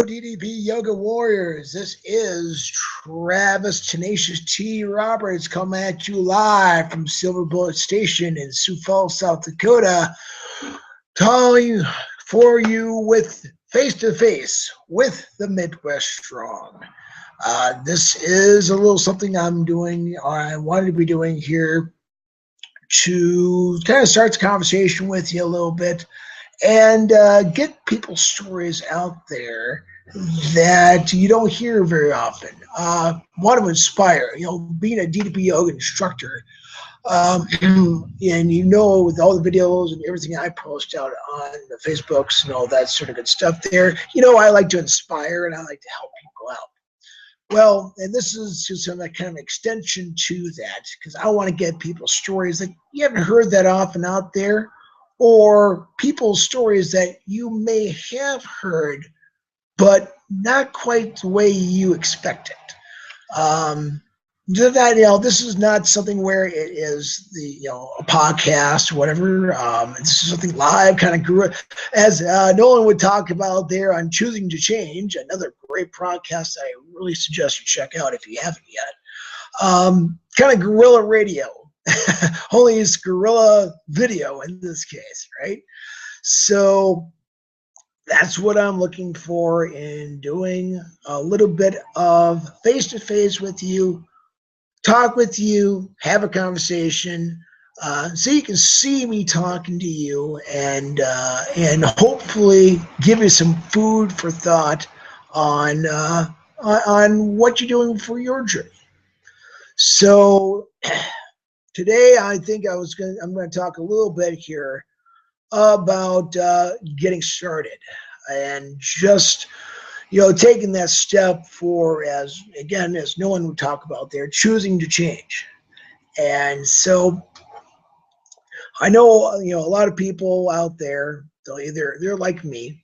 DDPYoga Warriors. This is Travis Tenacious T. Roberts coming at you live from Silver Bullet Station in Sioux Falls, South Dakota, calling for you with face-to-face with the Midwest Strong. This is a little something I'm doing, or I wanted to be doing here to kind of start the conversation with you a little bit and get people's stories out there that you don't hear very often. Want to inspire, being a DDP yoga instructor, and with all the videos and everything I post out on the Facebooks and all that sort of good stuff there, I like to inspire and I like to help people out. Well, and this is just some kind of extension to that, because I want to get people's stories that you haven't heard that often out there, or people's stories that you may have heard, but not quite the way you expect it. This is not something where it is a podcast or whatever. This is something live, kind of grew, as Nolan would talk about there on Choosing to Change, another great podcast I really suggest you check out if you haven't yet. Kind of guerrilla radio. Only it's guerrilla video in this case, right? So that's what I'm looking for in doing a little bit of face-to-face with you, talk with you, have a conversation, so you can see me talking to you, and hopefully give you some food for thought on what you're doing for your journey. So today, I think I'm going to talk a little bit here about getting started and just, taking that step for, as no one would talk about there, choosing to change. And so I know, a lot of people out there, they're like me,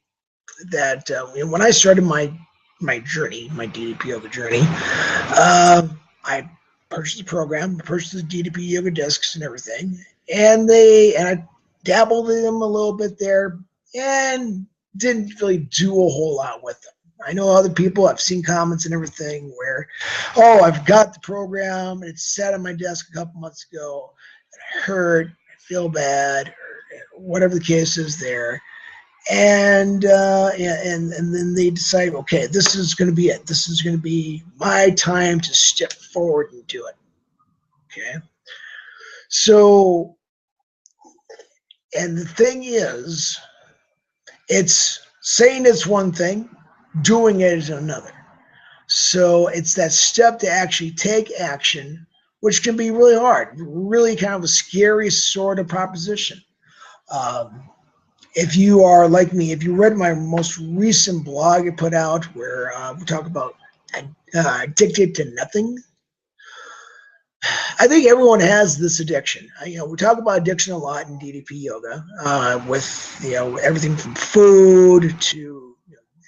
that when I started my journey, my DDP yoga journey, I purchased the program, purchased the DDP yoga discs and everything, and I dabbled in them a little bit there and didn't really do a whole lot with them. I know other people, I've seen comments and everything where, I've got the program and it's sat on my desk a couple months ago and I hurt, I feel bad, or whatever the case is there. And then they decide, okay, this is going to be it. This is going to be my time to step forward and do it. Okay. So, and the thing is, it's saying it's one thing, doing it is another. So it's that step to actually take action, which can be really hard, really kind of a scary sort of proposition. If you are like me, if you read my most recent blog I put out where we talk about addicted to nothing, I think everyone has this addiction. We talk about addiction a lot in DDP yoga, with everything from food to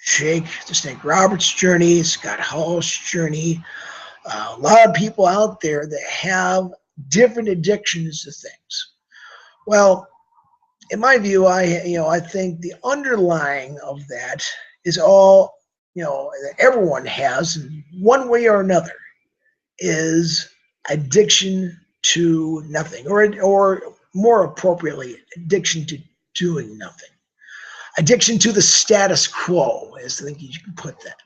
Jake the Snake Roberts' journey, Scott Hall's journey. A lot of people out there that have different addictions to things. Well, in my view, I think the underlying of that is all, that everyone has in one way or another, is addiction to nothing, or more appropriately, addiction to doing nothing. Addiction to the status quo, as I think you can put that.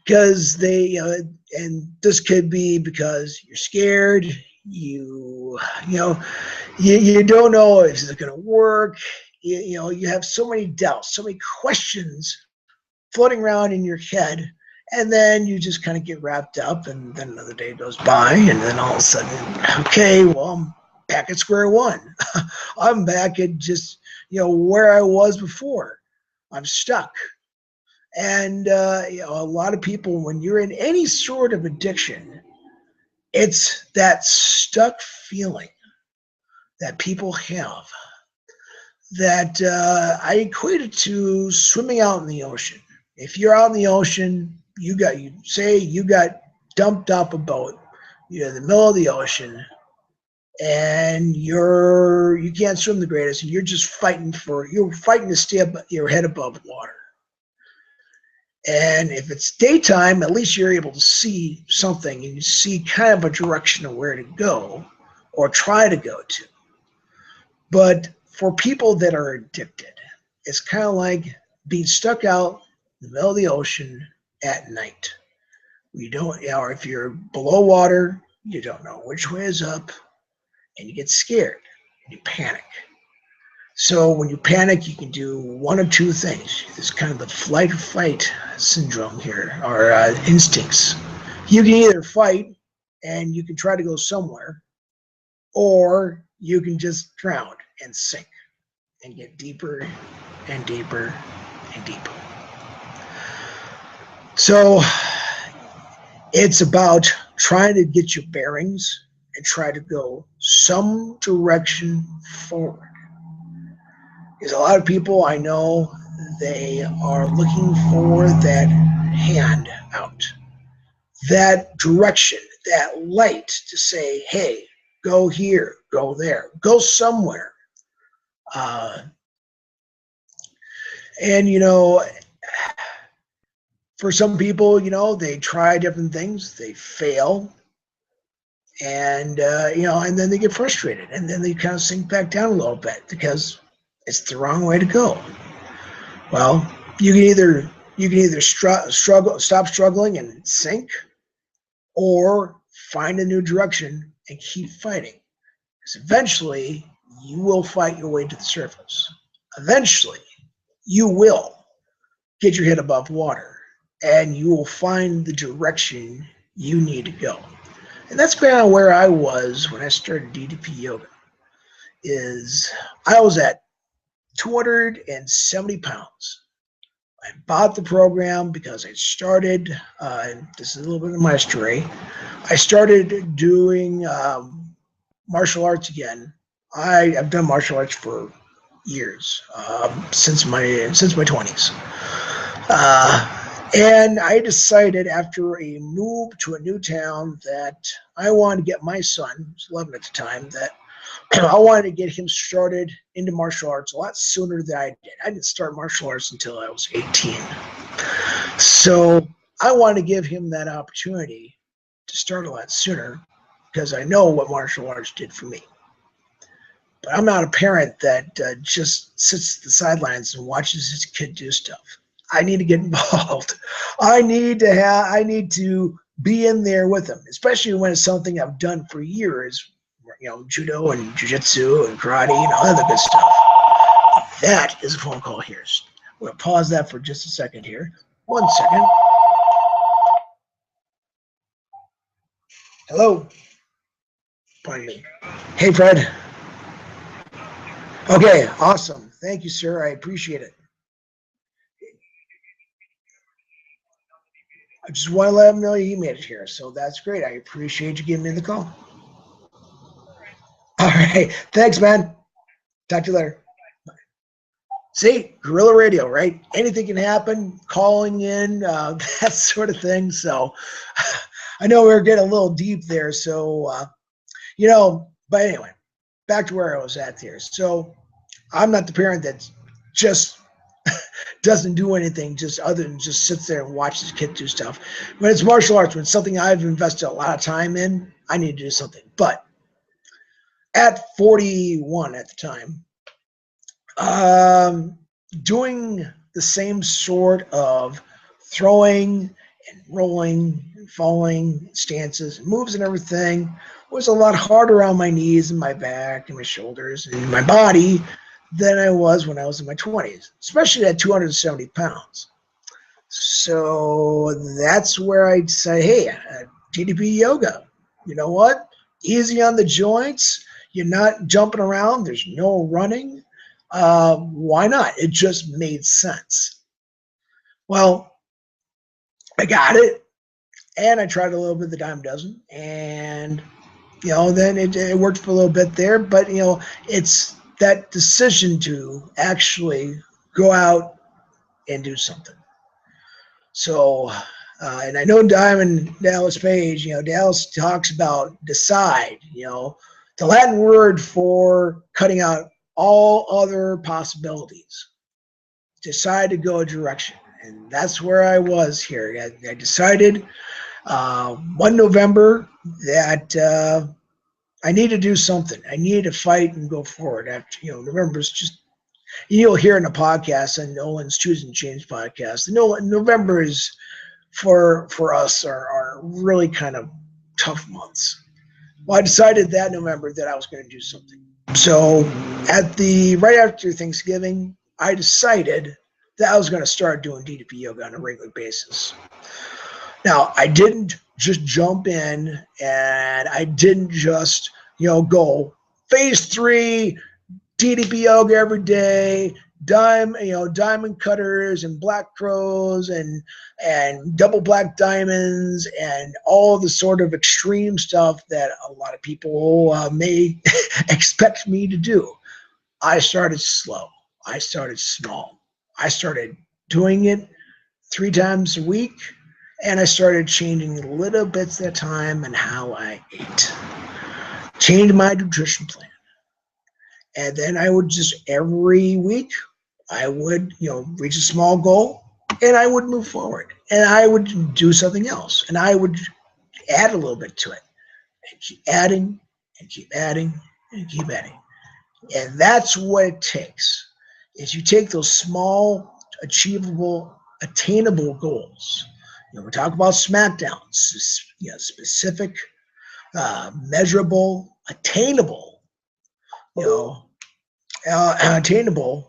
Because and this could be because you're scared, you don't know if it's going to work. You have so many doubts, so many questions floating around in your head, and then you just kind of get wrapped up, and then another day goes by, and then all of a sudden, okay, well, I'm back at square one. I'm back at just, where I was before. I'm stuck. And, a lot of people, when you're in any sort of addiction, it's that stuck feeling that people have that I equate it to swimming out in the ocean. If you're out in the ocean, you got dumped off a boat, you're in the middle of the ocean, and you can't swim the greatest, and you're just fighting to stay your head above water. And if it's daytime, at least you're able to see something and you see kind of a direction of where to go or try to go to. But for people that are addicted, it's kind of like being stuck out in the middle of the ocean at night. You don't, or if you're below water, you don't know which way is up, and you get scared, you panic. So when you panic, you can do one of two things. There's kind of the flight or fight syndrome here, or instincts. You can either fight and you can try to go somewhere, or you can just drown and sink and get deeper and deeper and deeper. So it's about trying to get your bearings and try to go some direction forward. Because a lot of people I know, they are looking for that hand out, that direction, that light to say, hey, go here, go there, go somewhere. And, you know, for some people, you know, they try different things, they fail, and, you know, and then they get frustrated, and then they kind of sink back down a little bit because it's the wrong way to go. Well, you can either stop struggling and sink, or find a new direction and keep fighting. Because eventually you will fight your way to the surface. Eventually you will get your head above water and you will find the direction you need to go. And that's kind of where I was when I started DDP Yoga. I was at 270 pounds. I bought the program because I started, and this is a little bit of my story, I started doing martial arts again. I've done martial arts for years, since my 20s. And I decided after a move to a new town that I wanted to get my son, who was 11 at the time, that I wanted to get him started into martial arts a lot sooner than I did. I didn't start martial arts until I was 18. So I wanted to give him that opportunity to start a lot sooner because I know what martial arts did for me. But I'm not a parent that just sits at the sidelines and watches his kid do stuff. I need to get involved. I need to be in there with him, especially when it's something I've done for years, you know, judo and jiu-jitsu and karate and all the good stuff. That is a phone call here. I'm going to pause that for just a second here. 1 second. Hello. Hey, Fred. Okay, awesome. Thank you, sir. I appreciate it. I just want to let him know you made it here, so that's great. I appreciate you giving me the call. All right. Thanks, man. Talk to you later. Bye. See, guerrilla radio, right? Anything can happen, calling in, that sort of thing. So I know we were getting a little deep there. So, you know, but anyway, back to where I was at here. So I'm not the parent that just doesn't do anything just other than just sits there and watches his kid do stuff. When it's martial arts, when it's something I've invested a lot of time in, I need to do something. But at 41 at the time, doing the same sort of throwing and rolling and falling stances and moves and everything was a lot harder on my knees and my back and my shoulders and my body than I was when I was in my 20s, especially at 270 pounds. So that's where I say, hey, DDP Yoga, you know what? Easy on the joints. You're not jumping around. There's no running. Why not? It just made sense. Well, I got it, and I tried a little bit of the dime a dozen, and, you know, then it worked for a little bit there, but, you know, it's that decision to actually go out and do something. So, and I know Diamond Dallas Page, you know, Dallas talks about decide, you know, the Latin word for cutting out all other possibilities. Decide to go a direction. And that's where I was here. I decided 1 November that I need to do something. I need to fight and go forward. After, November's just, you'll hear in the podcast, and Nolan's Choosing Change podcast. November is for us are really kind of tough months. Well, I decided that November that I was going to do something. So right after Thanksgiving, I decided that I was going to start doing DDP yoga on a regular basis. Now, I didn't just jump in, and I didn't just, go phase 3, DDP yoga every day, diamond cutters and black crows and double black diamonds and all the sort of extreme stuff that a lot of people may expect me to do. I started slow. I started small. I started doing it 3 times a week, and I started changing little bits at a time and how I ate. Changed my nutrition plan. And then I would just every week, I would, reach a small goal, and I would move forward, and I would do something else, and I would add a little bit to it, and keep adding, and keep adding, and keep adding. And that's what it takes, is you take those small, achievable, attainable goals. We talk about SmackDowns, specific, measurable, attainable, attainable,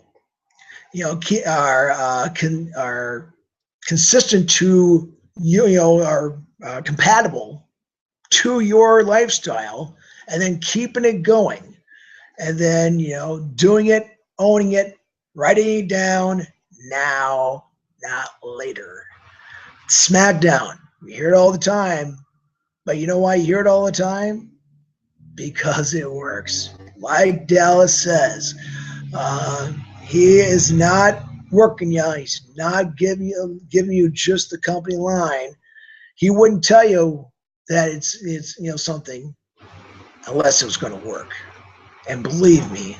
are consistent to are compatible to your lifestyle, and then keeping it going, and then doing it, owning it, writing it down now, not later. SmackDown, we hear it all the time, but you know why you hear it all the time? Because it works. Like Dallas says, he is not working you. He's not giving you just the company line. He wouldn't tell you that it's something unless it was going to work. And believe me,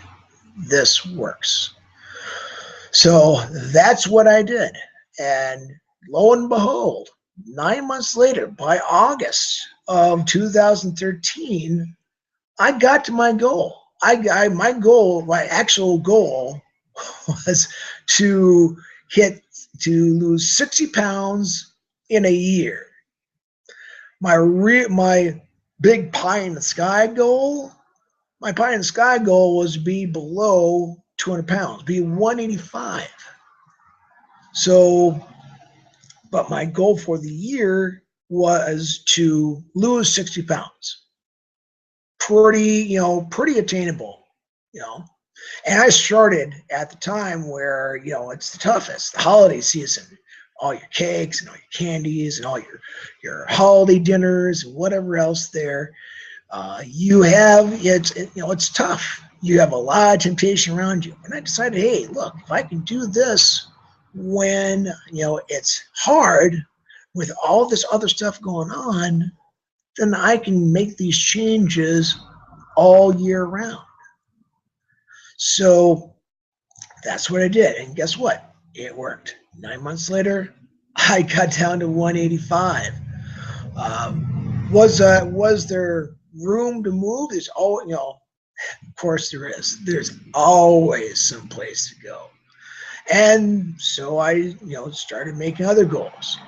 this works. So that's what I did. And lo and behold, 9 months later, by August of 2013, I got to my goal. My actual goal was to lose 60 pounds in a year. My big pie in the sky goal was to be below 200 pounds, be 185. So, but my goal for the year was to lose 60 pounds. Pretty attainable, And I started at the time where, it's the toughest, the holiday season, all your cakes and all your candies and all your holiday dinners and whatever else there. It's tough. You have a lot of temptation around you. And I decided, hey, look, if I can do this when, it's hard with all this other stuff going on, then I can make these changes all year round. So that's what I did. And guess what? It worked. 9 months later, I got down to 185. Was there room to move? There's always, of course there is. There's always some place to go. And so I, started making other goals.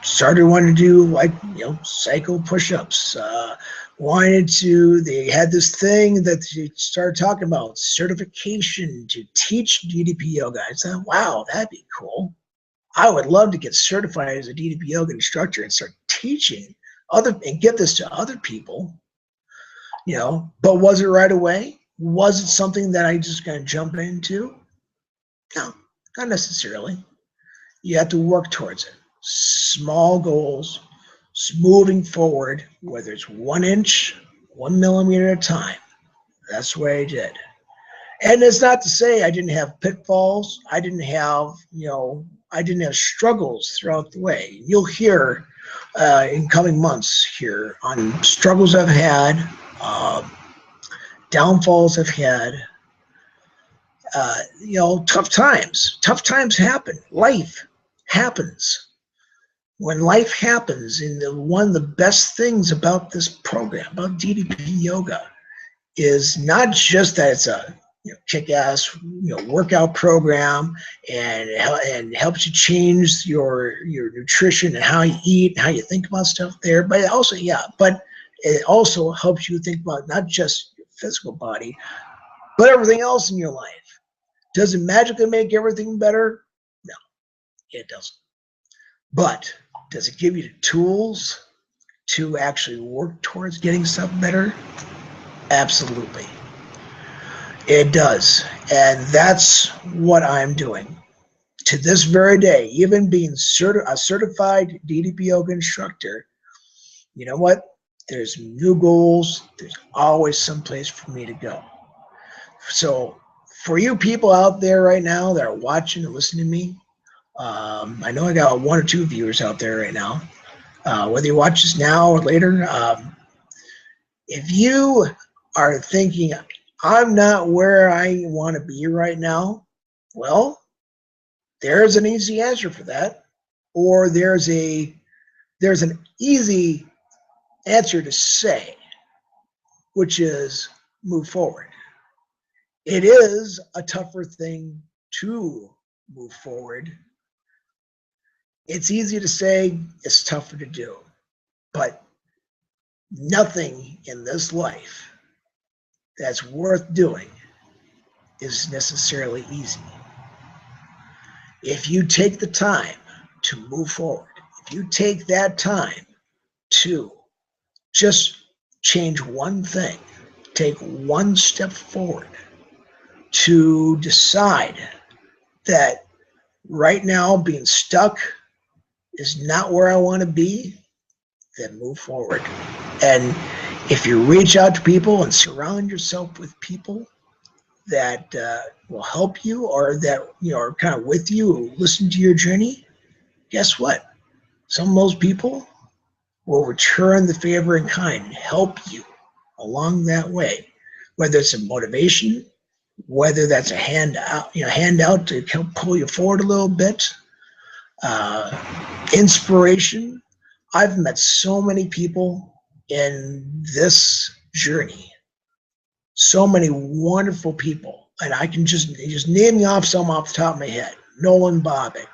Started wanting to do cycle push-ups. They had this thing that they started talking about, certification to teach DDP yoga. I said, wow, that'd be cool. I would love to get certified as a DDP yoga instructor and start teaching and give this to other people. But was it right away? Was it something that I just going to jump into? No, not necessarily. You have to work towards it. Small goals, moving forward, whether it's 1 inch, 1 millimeter at a time. That's what I did. And it's not to say I didn't have pitfalls. I didn't have struggles throughout the way. You'll hear in coming months here on struggles I've had, downfalls I've had. tough times. Tough times happen. Life happens. When life happens, and one of the best things about this program, about DDP Yoga, is not just that it's a kick-ass workout program and helps you change your nutrition and how you eat and how you think about stuff there, but it also helps you think about not just your physical body, but everything else in your life. Does it magically make everything better? No, it doesn't. But does it give you the tools to actually work towards getting stuff better? Absolutely. It does. And that's what I'm doing. To this very day, even being a certified DDP yoga instructor, you know what? There's new goals. There's always some place for me to go. So for you people out there right now that are watching and listening to me, I know I got 1 or 2 viewers out there right now. Whether you watch this now or later, if you are thinking, I'm not where I want to be right now, well, there's an easy answer for that. Or there's an easy answer to say, which is move forward. It is a tougher thing to move forward. It's easy to say, it's tougher to do. But nothing in this life that's worth doing is necessarily easy. If you take the time to move forward, if you take that time to just change one thing, take one step forward, to decide that right now being stuck is not where I want to be, then move forward. And if you reach out to people and surround yourself with people that will help you, or that are kind of with you, or listen to your journey, guess what? Some of those people will return the favor in kind and help you along that way, whether it's a motivation, whether that's a handout to help pull you forward a little bit, inspiration. I've met so many people in this journey, so many wonderful people, and I can just name off some off the top of my head: Nolan Bobbitt,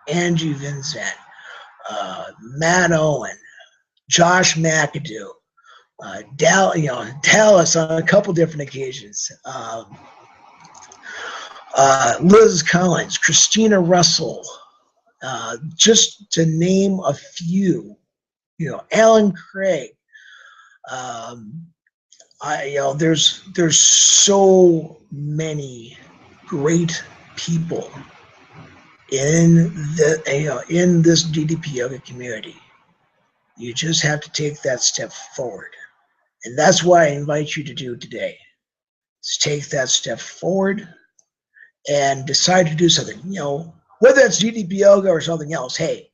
Angie Vincent, Matt Owen, Josh McAdoo, Dallas on a couple different occasions, Liz Collins, Christina Russell, just to name a few. Alan Craig. There's so many great people in this DDP yoga community. You just have to take that step forward, and that's what I invite you to do today. Is take that step forward and decide to do something. Whether it's DDP yoga or something else. Hey,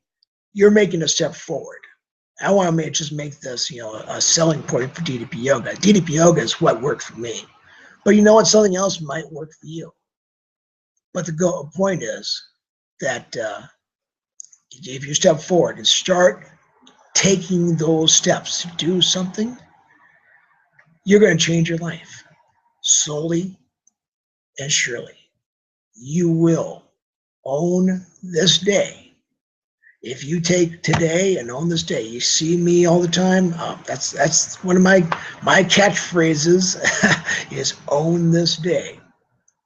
you're making a step forward. I want to just make this, a selling point for DDP yoga. DDP yoga is what worked for me, but you know what? Something else might work for you. But the point is that if you step forward and start taking those steps to do something, you're going to change your life slowly and surely. You will own this day. If you take today and own this day, you see me all the time. That's one of my catchphrases is own this day,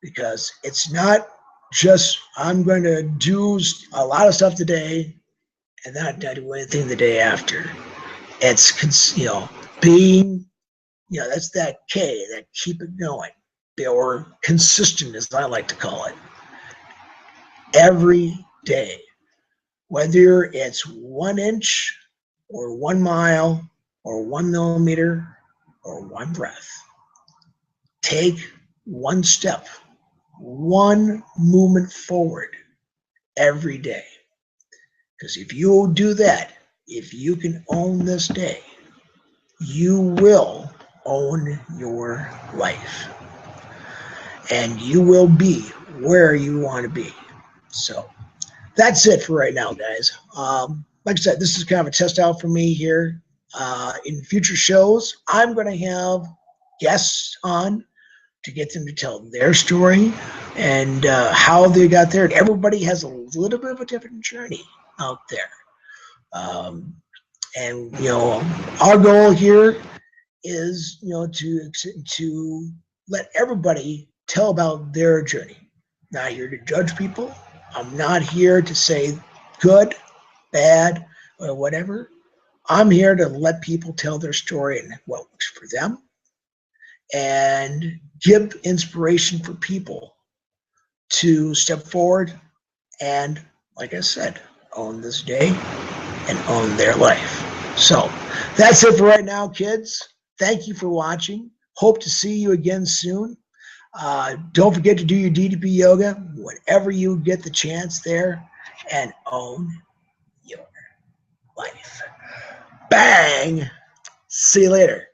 because it's not just I'm going to do a lot of stuff today and not do anything the day after. It's being that's that K, that keep it going, or consistent, as I like to call it, every day. Whether it's 1 inch or 1 mile or 1 millimeter or 1 breath, take 1 step, 1 movement forward every day. Because if you do that, if you can own this day, you will own your life. and you will be where you want to be. So that's it for right now, guys. Like I said, this is kind of a test out for me here. In future shows, I'm going to have guests on to get them to tell their story and how they got there. And everybody has a little bit of a different journey out there. And our goal here is to let everybody tell about their journey. Not here to judge people. I'm not here to say good, bad, or whatever. I'm here to let people tell their story and what works for them, and give inspiration for people to step forward and, like I said, own this day and own their life. So that's it for right now, kids. Thank you for watching. Hope to see you again soon. Don't forget to do your DDP yoga whenever you get the chance there, and own your life. Bang! See you later.